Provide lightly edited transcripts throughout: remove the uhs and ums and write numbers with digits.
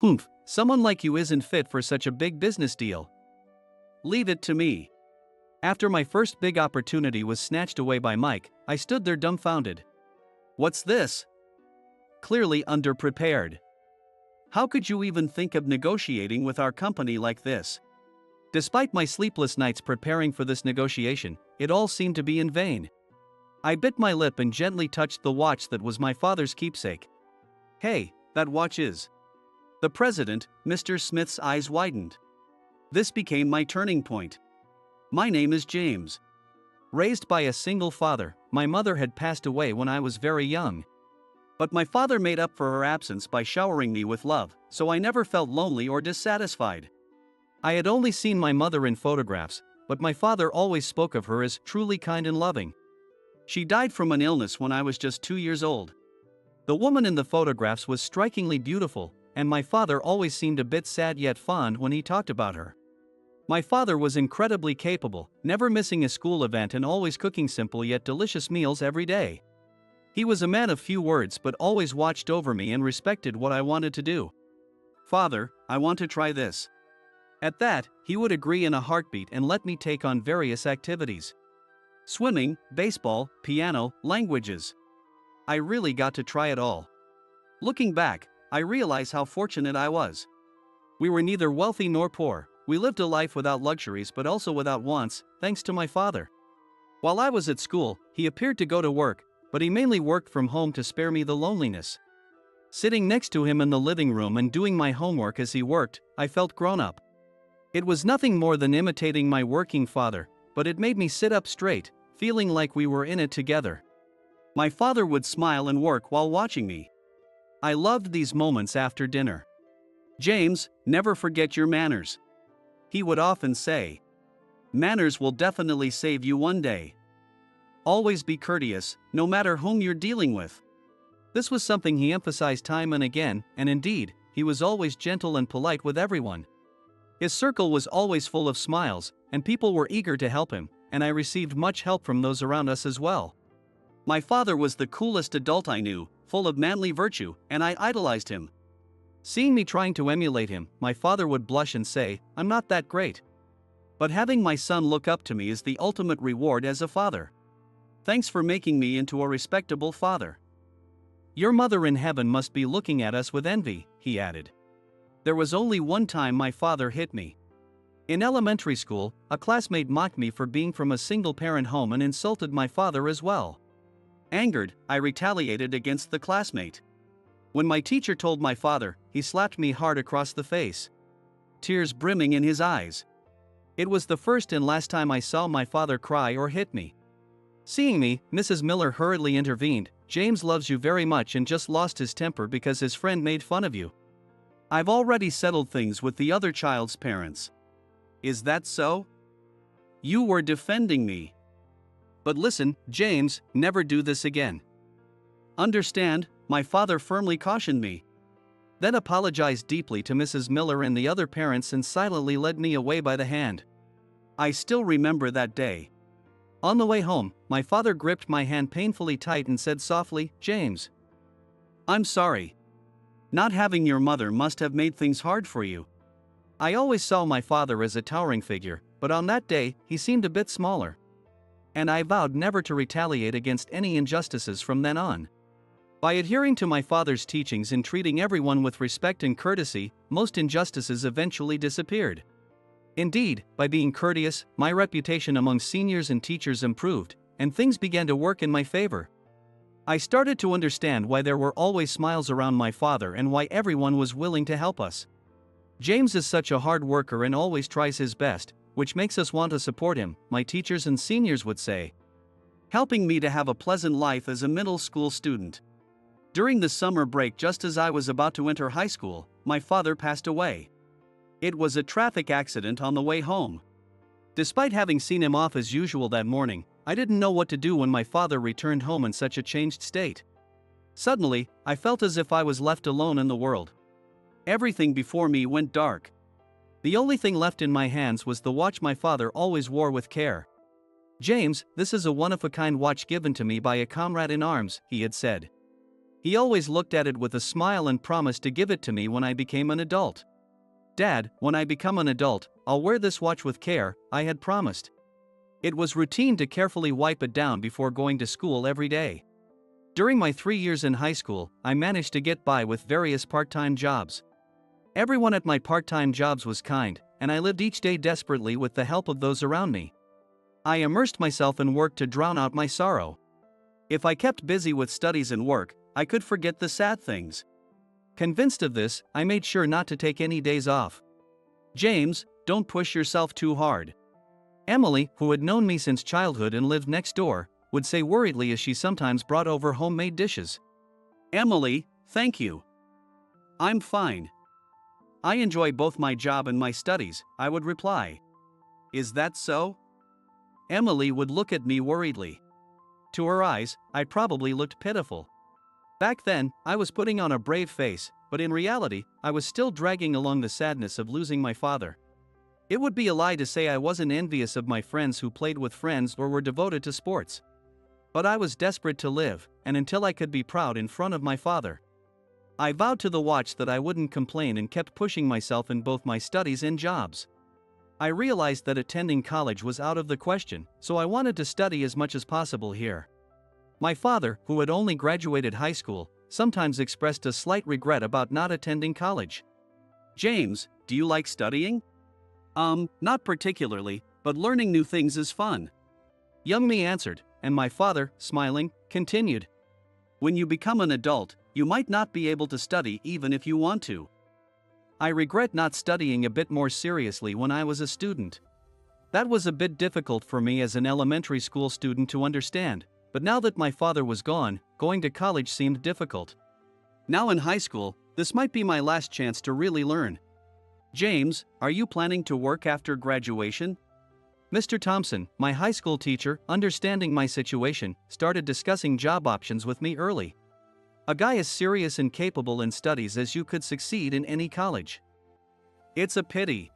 Humph, someone like you isn't fit for such a big business deal. Leave it to me. After my first big opportunity was snatched away by Mike, I stood there dumbfounded. What's this? Clearly underprepared. How could you even think of negotiating with our company like this? Despite my sleepless nights preparing for this negotiation, it all seemed to be in vain. I bit my lip and gently touched the watch that was my father's keepsake. Hey, that watch is. The president, Mr. Smith's eyes widened. This became my turning point. My name is James. Raised by a single father, my mother had passed away when I was very young. But my father made up for her absence by showering me with love, so I never felt lonely or dissatisfied. I had only seen my mother in photographs, but my father always spoke of her as truly kind and loving. She died from an illness when I was just 2 years old. The woman in the photographs was strikingly beautiful, and my father always seemed a bit sad yet fond when he talked about her. My father was incredibly capable, never missing a school event and always cooking simple yet delicious meals every day. He was a man of few words but always watched over me and respected what I wanted to do. Father, I want to try this. At that, he would agree in a heartbeat and let me take on various activities. Swimming, baseball, piano, languages. I really got to try it all. Looking back, I realize how fortunate I was. We were neither wealthy nor poor, we lived a life without luxuries but also without wants, thanks to my father. While I was at school, he appeared to go to work, but he mainly worked from home to spare me the loneliness. Sitting next to him in the living room and doing my homework as he worked, I felt grown up. It was nothing more than imitating my working father, but it made me sit up straight, feeling like we were in it together. My father would smile and work while watching me. I loved these moments after dinner. James, never forget your manners. He would often say. Manners will definitely save you one day. Always be courteous, no matter whom you're dealing with. This was something he emphasized time and again, and indeed, he was always gentle and polite with everyone. His circle was always full of smiles, and people were eager to help him, and I received much help from those around us as well. My father was the coolest adult I knew, full of manly virtue, and I idolized him. Seeing me trying to emulate him, my father would blush and say, I'm not that great. But having my son look up to me is the ultimate reward as a father. Thanks for making me into a respectable father. Your mother in heaven must be looking at us with envy, he added. There was only one time my father hit me. In elementary school, a classmate mocked me for being from a single-parent home and insulted my father as well. Angered, I retaliated against the classmate. When my teacher told my father, he slapped me hard across the face. Tears brimming in his eyes. It was the first and last time I saw my father cry or hit me. Seeing me, Mrs. Miller hurriedly intervened. James loves you very much and just lost his temper because his friend made fun of you. I've already settled things with the other child's parents. Is that so? You were defending me. But listen, James, never do this again. Understand, my father firmly cautioned me. Then apologized deeply to Mrs. Miller and the other parents and silently led me away by the hand. I still remember that day. On the way home, my father gripped my hand painfully tight and said softly, James, I'm sorry. Not having your mother must have made things hard for you. I always saw my father as a towering figure, but on that day, he seemed a bit smaller. And I vowed never to retaliate against any injustices from then on. By adhering to my father's teachings and treating everyone with respect and courtesy, most injustices eventually disappeared. Indeed, by being courteous, my reputation among seniors and teachers improved, and things began to work in my favor. I started to understand why there were always smiles around my father and why everyone was willing to help us. James is such a hard worker and always tries his best, which makes us want to support him, my teachers and seniors would say, helping me to have a pleasant life as a middle school student. During the summer break, just as I was about to enter high school, my father passed away. It was a traffic accident on the way home. Despite having seen him off as usual that morning, I didn't know what to do when my father returned home in such a changed state. Suddenly, I felt as if I was left alone in the world. Everything before me went dark. The only thing left in my hands was the watch my father always wore with care. James, this is a one-of-a-kind watch given to me by a comrade in arms, he had said. He always looked at it with a smile and promised to give it to me when I became an adult. "Dad, when I become an adult, I'll wear this watch with care," I had promised. It was routine to carefully wipe it down before going to school every day. During my 3 years in high school, I managed to get by with various part-time jobs. Everyone at my part-time jobs was kind, and I lived each day desperately with the help of those around me. I immersed myself in work to drown out my sorrow. If I kept busy with studies and work, I could forget the sad things. Convinced of this, I made sure not to take any days off. "James, don't push yourself too hard." Emily, who had known me since childhood and lived next door, would say worriedly as she sometimes brought over homemade dishes. "Emily, thank you. I'm fine. I enjoy both my job and my studies," I would reply. "Is that so?" Emily would look at me worriedly. To her eyes, I probably looked pitiful. Back then, I was putting on a brave face, but in reality, I was still dragging along the sadness of losing my father. It would be a lie to say I wasn't envious of my friends who played with friends or were devoted to sports. But I was desperate to live, and until I could be proud in front of my father. I vowed to the watch that I wouldn't complain and kept pushing myself in both my studies and jobs. I realized that attending college was out of the question, so I wanted to study as much as possible here. My father, who had only graduated high school, sometimes expressed a slight regret about not attending college. "James, do you like studying?" Not particularly, but learning new things is fun." Young me answered, and my father, smiling, continued. "When you become an adult, you might not be able to study even if you want to." I regret not studying a bit more seriously when I was a student. That was a bit difficult for me as an elementary school student to understand, but now that my father was gone, going to college seemed difficult. Now in high school, this might be my last chance to really learn. "James, are you planning to work after graduation?" Mr. Thompson, my high school teacher, understanding my situation, started discussing job options with me early. A guy as serious and capable in studies as you could succeed in any college. It's a pity.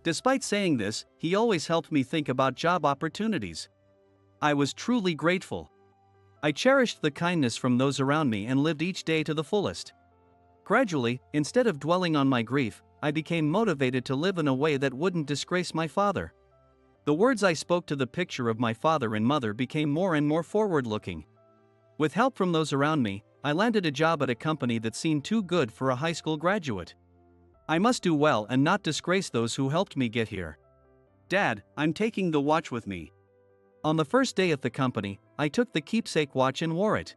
Despite saying this, he always helped me think about job opportunities. I was truly grateful. I cherished the kindness from those around me and lived each day to the fullest. Gradually, instead of dwelling on my grief, I became motivated to live in a way that wouldn't disgrace my father. The words I spoke to the picture of my father and mother became more and more forward-looking. With help from those around me, I landed a job at a company that seemed too good for a high school graduate. I must do well and not disgrace those who helped me get here. "Dad, I'm taking the watch with me." On the first day at the company, I took the keepsake watch and wore it.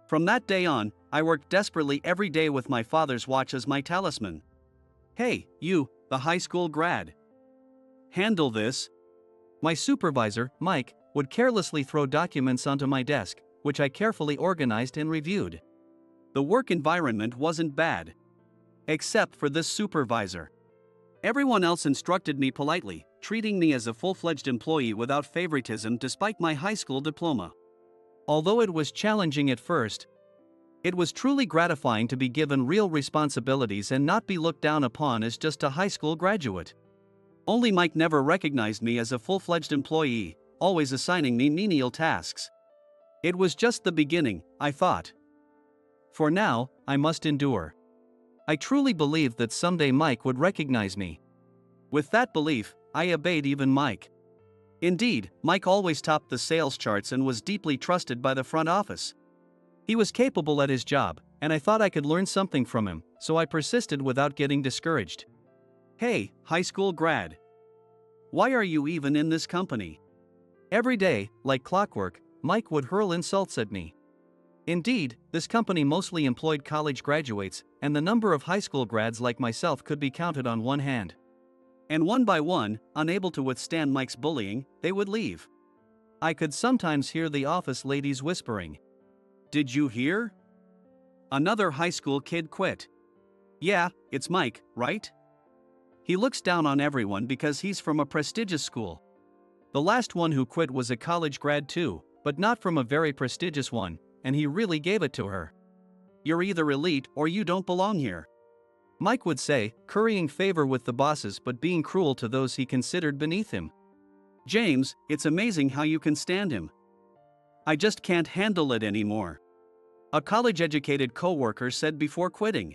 From that day on, I worked desperately every day with my father's watch as my talisman. "Hey, you, the high school grad. Handle this." My supervisor, Mike, would carelessly throw documents onto my desk, which I carefully organized and reviewed. The work environment wasn't bad. Except for this supervisor. Everyone else instructed me politely, treating me as a full-fledged employee without favoritism despite my high school diploma. Although it was challenging at first, it was truly gratifying to be given real responsibilities and not be looked down upon as just a high school graduate. Only Mike never recognized me as a full-fledged employee, always assigning me menial tasks. It was just the beginning, I thought. For now, I must endure. I truly believed that someday Mike would recognize me. With that belief, I obeyed even Mike. Indeed, Mike always topped the sales charts and was deeply trusted by the front office. He was capable at his job, and I thought I could learn something from him, so I persisted without getting discouraged. "Hey, high school grad. Why are you even in this company?" Every day, like clockwork, Mike would hurl insults at me. Indeed, this company mostly employed college graduates, and the number of high school grads like myself could be counted on one hand. And one by one, unable to withstand Mike's bullying, they would leave. I could sometimes hear the office ladies whispering, "Did you hear? Another high school kid quit." "Yeah, it's Mike, right? He looks down on everyone because he's from a prestigious school." The last one who quit was a college grad too, but not from a very prestigious one, and he really gave it to her. "You're either elite or you don't belong here," Mike would say, currying favor with the bosses but being cruel to those he considered beneath him. "James, it's amazing how you can stand him. I just can't handle it anymore." a college-educated coworker said before quitting.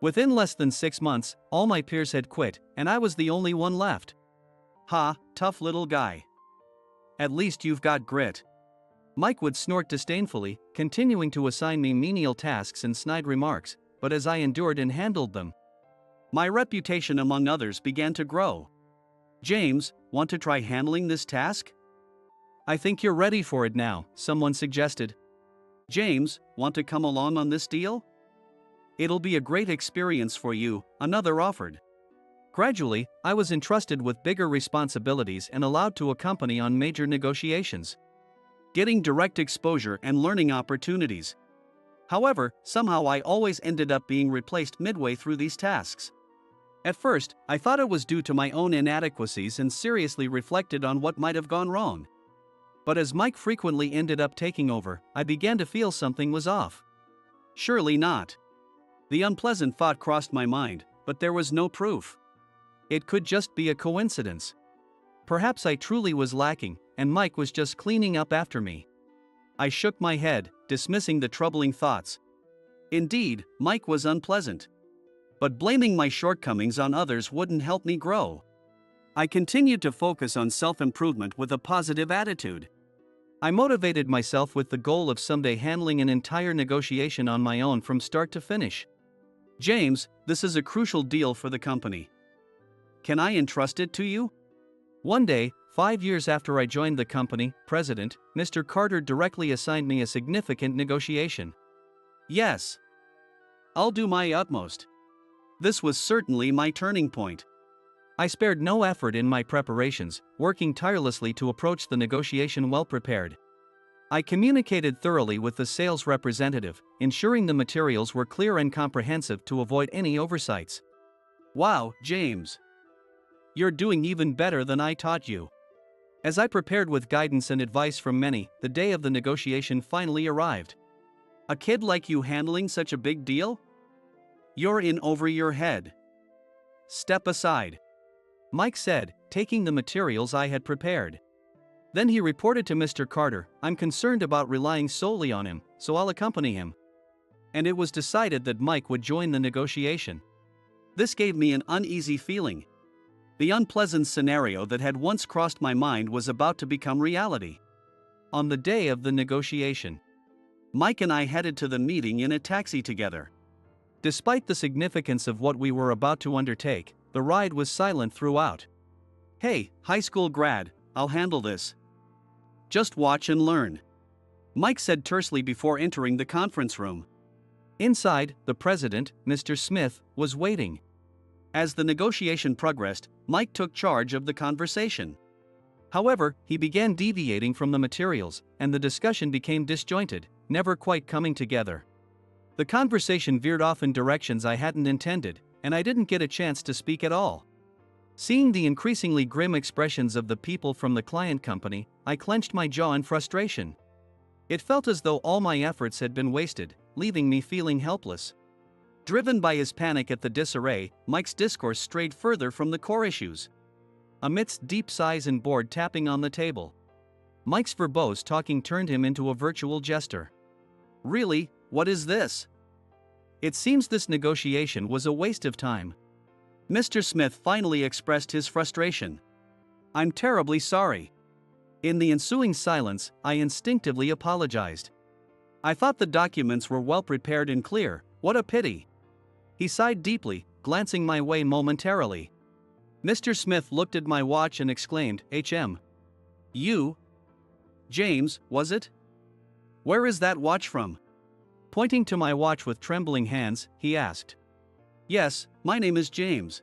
Within less than 6 months, all my peers had quit, and I was the only one left. Ha, tough little guy. At least you've got grit. Mike would snort disdainfully, continuing to assign me menial tasks and snide remarks, but as I endured and handled them, my reputation among others began to grow. James, want to try handling this task? I think you're ready for it now, someone suggested. James, want to come along on this deal? It'll be a great experience for you, another offered. Gradually, I was entrusted with bigger responsibilities and allowed to accompany on major negotiations, getting direct exposure and learning opportunities. However, somehow I always ended up being replaced midway through these tasks. At first, I thought it was due to my own inadequacies and seriously reflected on what might have gone wrong. But as Mike frequently ended up taking over, I began to feel something was off. Surely not. The unpleasant thought crossed my mind, but there was no proof. It could just be a coincidence. Perhaps I truly was lacking, and Mike was just cleaning up after me. I shook my head, dismissing the troubling thoughts. Indeed, Mike was unpleasant. But blaming my shortcomings on others wouldn't help me grow. I continued to focus on self-improvement with a positive attitude. I motivated myself with the goal of someday handling an entire negotiation on my own from start to finish. James, this is a crucial deal for the company. Can I entrust it to you? One day, 5 years after I joined the company, President, Mr. Carter directly assigned me a significant negotiation. Yes. I'll do my utmost. This was certainly my turning point. I spared no effort in my preparations, working tirelessly to approach the negotiation well prepared. I communicated thoroughly with the sales representative, ensuring the materials were clear and comprehensive to avoid any oversights. Wow, James. You're doing even better than I taught you. As I prepared with guidance and advice from many, the day of the negotiation finally arrived. A kid like you handling such a big deal? You're in over your head. Step aside, Mike said, taking the materials I had prepared. Then he reported to Mr. Carter, I'm concerned about relying solely on him, so I'll accompany him. And it was decided that Mike would join the negotiation. This gave me an uneasy feeling. The unpleasant scenario that had once crossed my mind was about to become reality. On the day of the negotiation, Mike and I headed to the meeting in a taxi together. Despite the significance of what we were about to undertake, the ride was silent throughout. Hey, high school grad, I'll handle this. Just watch and learn, Mike said tersely before entering the conference room. Inside, the president, Mr. Smith, was waiting. As the negotiation progressed, Mike took charge of the conversation. However, he began deviating from the materials, and the discussion became disjointed, never quite coming together. The conversation veered off in directions I hadn't intended, and I didn't get a chance to speak at all. Seeing the increasingly grim expressions of the people from the client company, I clenched my jaw in frustration. It felt as though all my efforts had been wasted, leaving me feeling helpless. Driven by his panic at the disarray, Mike's discourse strayed further from the core issues. Amidst deep sighs and bored tapping on the table, Mike's verbose talking turned him into a virtual jester. Really, what is this? It seems this negotiation was a waste of time. Mr. Smith finally expressed his frustration. I'm terribly sorry. In the ensuing silence, I instinctively apologized. I thought the documents were well prepared and clear, what a pity. He sighed deeply, glancing my way momentarily. Mr. Smith looked at my watch and exclaimed, You? James, was it? Where is that watch from? Pointing to my watch with trembling hands, he asked. Yes, my name is James.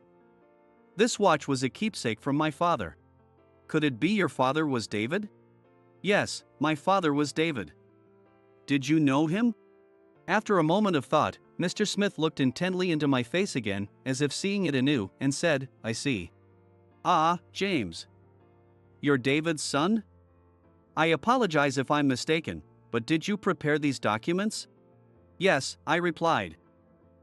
This watch was a keepsake from my father. Could it be your father was David? Yes, my father was David. Did you know him? After a moment of thought, Mr. Smith looked intently into my face again, as if seeing it anew, and said, I see. Ah, James. You're David's son? I apologize if I'm mistaken, but did you prepare these documents? Yes, I replied.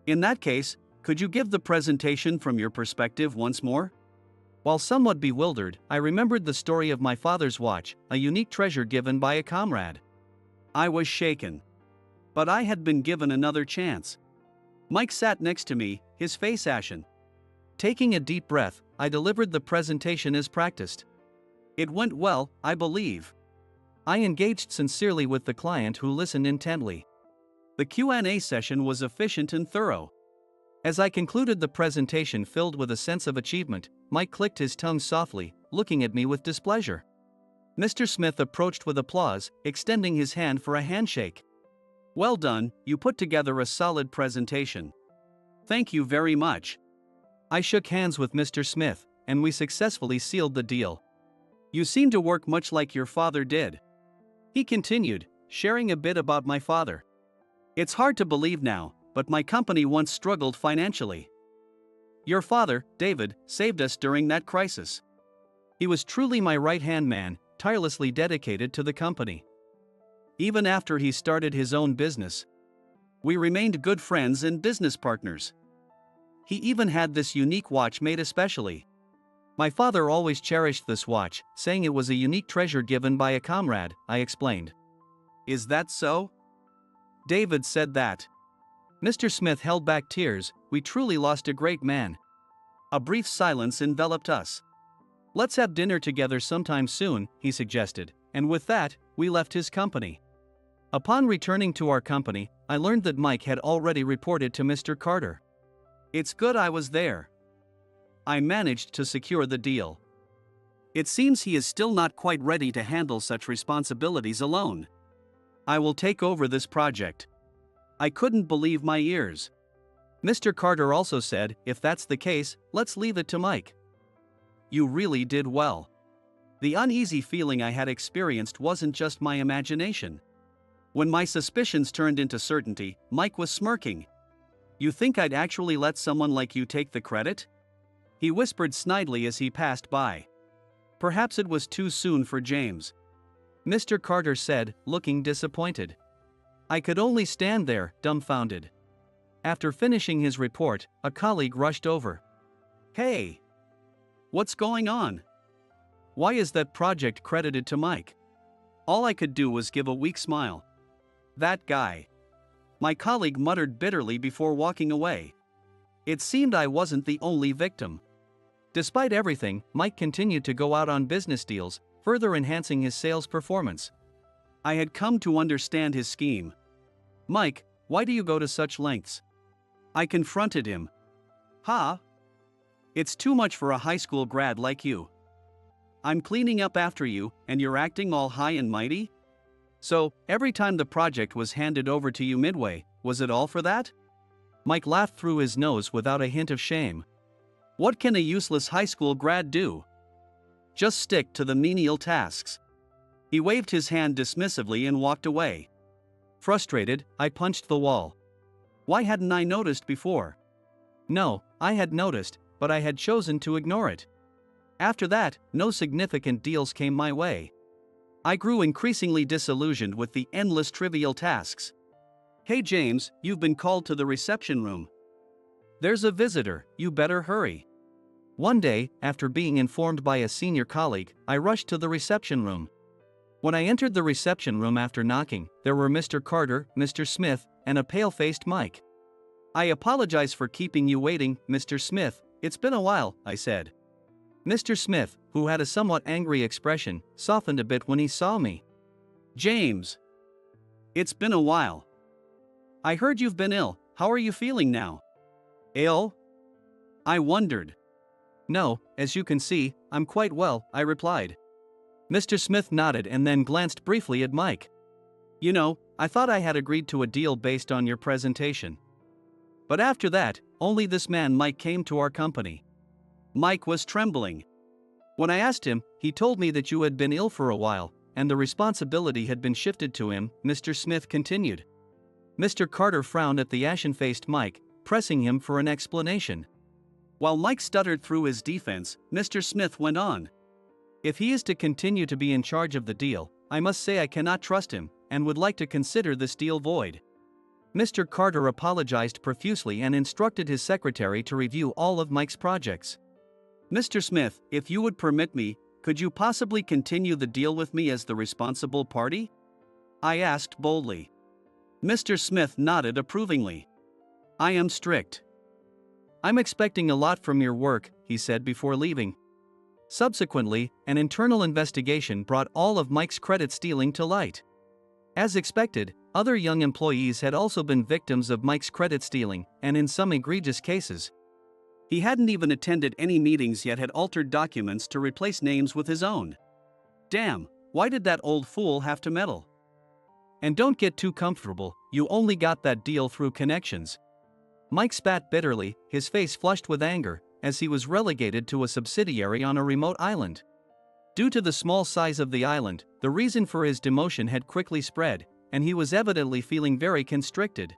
In that case, could you give the presentation from your perspective once more? While somewhat bewildered, I remembered the story of my father's watch, a unique treasure given by a comrade. I was shaken. But I had been given another chance. Mike sat next to me, his face ashen. Taking a deep breath, I delivered the presentation as practiced. It went well, I believe. I engaged sincerely with the client who listened intently. The Q&A session was efficient and thorough. As I concluded the presentation filled with a sense of achievement, Mike clicked his tongue softly, looking at me with displeasure. Mr. Smith approached with applause, extending his hand for a handshake. Well done, you put together a solid presentation. Thank you very much. I shook hands with Mr. Smith, and we successfully sealed the deal. You seem to work much like your father did. He continued, sharing a bit about my father. It's hard to believe now, but my company once struggled financially. Your father, David, saved us during that crisis. He was truly my right-hand man, tirelessly dedicated to the company. Even after he started his own business, we remained good friends and business partners. He even had this unique watch made especially. My father always cherished this watch, saying it was a unique treasure given by a comrade, I explained. Is that so? David said that. Mr. Smith held back tears. We truly lost a great man. A brief silence enveloped us. Let's have dinner together sometime soon, he suggested, and with that, we left his company. Upon returning to our company, I learned that Mike had already reported to Mr. Carter. It's good I was there. I managed to secure the deal. It seems he is still not quite ready to handle such responsibilities alone. I will take over this project. I couldn't believe my ears. Mr. Carter also said, if that's the case, let's leave it to Mike. You really did well. The uneasy feeling I had experienced wasn't just my imagination. When my suspicions turned into certainty, Mike was smirking. You think I'd actually let someone like you take the credit? He whispered snidely as he passed by. Perhaps it was too soon for James. Mr. Carter said, looking disappointed. I could only stand there, dumbfounded. After finishing his report, a colleague rushed over. Hey! What's going on? Why is that project credited to Mike? All I could do was give a weak smile. That guy. My colleague muttered bitterly before walking away. It seemed I wasn't the only victim. Despite everything, Mike continued to go out on business deals, further enhancing his sales performance. I had come to understand his scheme. Mike, why do you go to such lengths? I confronted him. Ha! It's too much for a high school grad like you. I'm cleaning up after you, and you're acting all high and mighty? So, every time the project was handed over to you midway, was it all for that? Mike laughed through his nose without a hint of shame. What can a useless high school grad do? Just stick to the menial tasks. He waved his hand dismissively and walked away. Frustrated, I punched the wall. Why hadn't I noticed before? No, I had noticed, but I had chosen to ignore it. After that, no significant deals came my way. I grew increasingly disillusioned with the endless trivial tasks. Hey James, you've been called to the reception room. There's a visitor, you better hurry. One day, after being informed by a senior colleague, I rushed to the reception room. When I entered the reception room after knocking, there were Mr. Carter, Mr. Smith, and a pale-faced Mike. I apologize for keeping you waiting, Mr. Smith, it's been a while, I said. Mr. Smith, who had a somewhat angry expression, softened a bit when he saw me. James. It's been a while. I heard you've been ill, how are you feeling now? Ill? I wondered. No, as you can see, I'm quite well, I replied. Mr. Smith nodded and then glanced briefly at Mike. You know, I thought I had agreed to a deal based on your presentation. But after that, only this man Mike came to our company. Mike was trembling. When I asked him, he told me that you had been ill for a while, and the responsibility had been shifted to him, Mr. Smith continued. Mr. Carter frowned at the ashen-faced Mike, pressing him for an explanation. While Mike stuttered through his defense, Mr. Smith went on. If he is to continue to be in charge of the deal, I must say I cannot trust him, and would like to consider this deal void. Mr. Carter apologized profusely and instructed his secretary to review all of Mike's projects. Mr. Smith, if you would permit me, could you possibly continue the deal with me as the responsible party? I asked boldly. Mr. Smith nodded approvingly. I am strict. I'm expecting a lot from your work, he said before leaving. Subsequently, an internal investigation brought all of Mike's credit stealing to light. As expected, other young employees had also been victims of Mike's credit stealing, and in some egregious cases. He hadn't even attended any meetings yet had altered documents to replace names with his own. Damn, why did that old fool have to meddle? And don't get too comfortable, you only got that deal through connections. Mike spat bitterly, his face flushed with anger, as he was relegated to a subsidiary on a remote island. Due to the small size of the island, the reason for his demotion had quickly spread, and he was evidently feeling very constricted.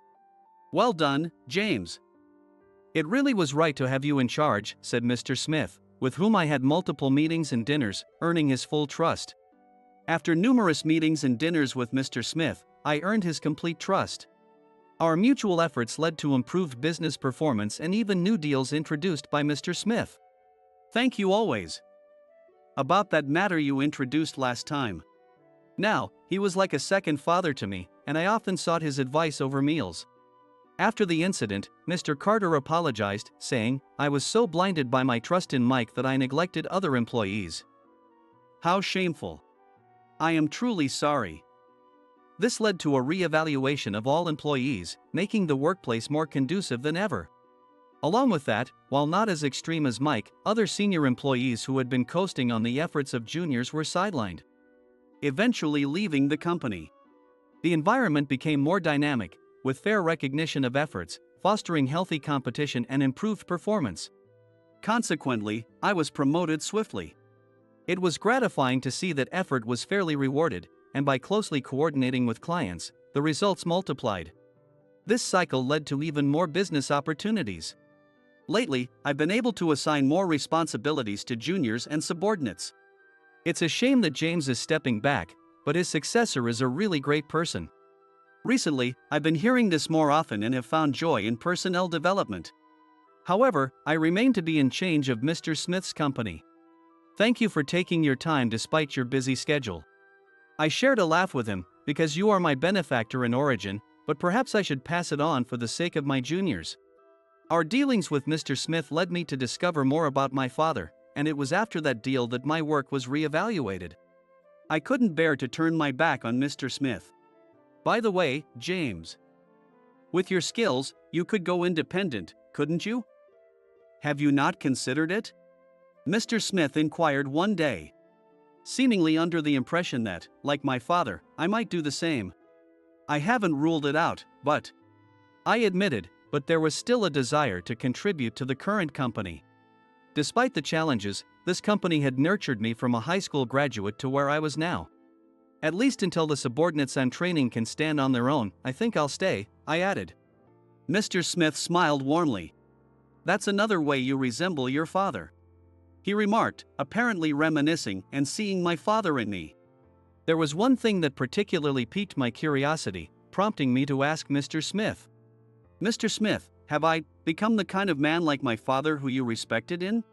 Well done, James. It really was right to have you in charge, said Mr. Smith, with whom I had multiple meetings and dinners, earning his full trust. After numerous meetings and dinners with Mr. Smith, I earned his complete trust. Our mutual efforts led to improved business performance and even new deals introduced by Mr. Smith. Thank you always. About that matter you introduced last time. Now, he was like a second father to me, and I often sought his advice over meals. After the incident, Mr. Carter apologized, saying, I was so blinded by my trust in Mike that I neglected other employees. How shameful. I am truly sorry. This led to a re-evaluation of all employees, making the workplace more conducive than ever. Along with that, while not as extreme as Mike, other senior employees who had been coasting on the efforts of juniors were sidelined, eventually leaving the company. The environment became more dynamic, with fair recognition of efforts, fostering healthy competition and improved performance. Consequently, I was promoted swiftly. It was gratifying to see that effort was fairly rewarded, and by closely coordinating with clients, the results multiplied. This cycle led to even more business opportunities. Lately, I've been able to assign more responsibilities to juniors and subordinates. It's a shame that James is stepping back, but his successor is a really great person. Recently, I've been hearing this more often and have found joy in personnel development. However, I remain to be in charge of Mr. Smith's company. Thank you for taking your time despite your busy schedule. I shared a laugh with him, because you are my benefactor in origin, but perhaps I should pass it on for the sake of my juniors. Our dealings with Mr. Smith led me to discover more about my father, and it was after that deal that my work was re-evaluated. I couldn't bear to turn my back on Mr. Smith. By the way, James, with your skills, you could go independent, couldn't you? Have you not considered it? Mr. Smith inquired one day, seemingly under the impression that, like my father, I might do the same. I haven't ruled it out, but I admitted, but there was still a desire to contribute to the current company. Despite the challenges, this company had nurtured me from a high school graduate to where I was now. At least until the subordinates I'm training can stand on their own, I think I'll stay, I added. Mr. Smith smiled warmly. That's another way you resemble your father, he remarked, apparently reminiscing and seeing my father in me. There was one thing that particularly piqued my curiosity, prompting me to ask Mr. Smith. Mr. Smith, have I become the kind of man like my father who you respected in?